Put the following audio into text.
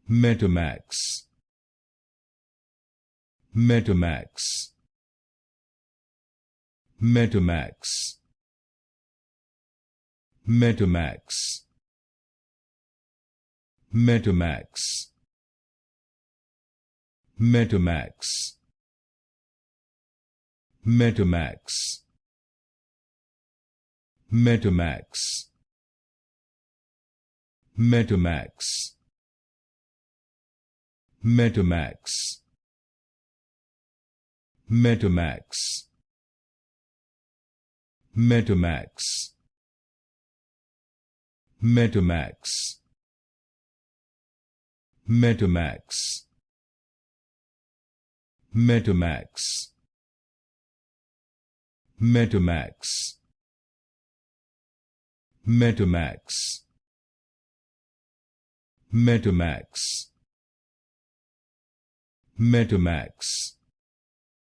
Metomax, Metomax, Metomax, Metomax, Metomax, Metomax, Metomax, Metomax, Metomax, Metomax, Metomax, Metomax, Metomax, Metomax, Metomax, Metomax, Metomax, Metomax, Metomax,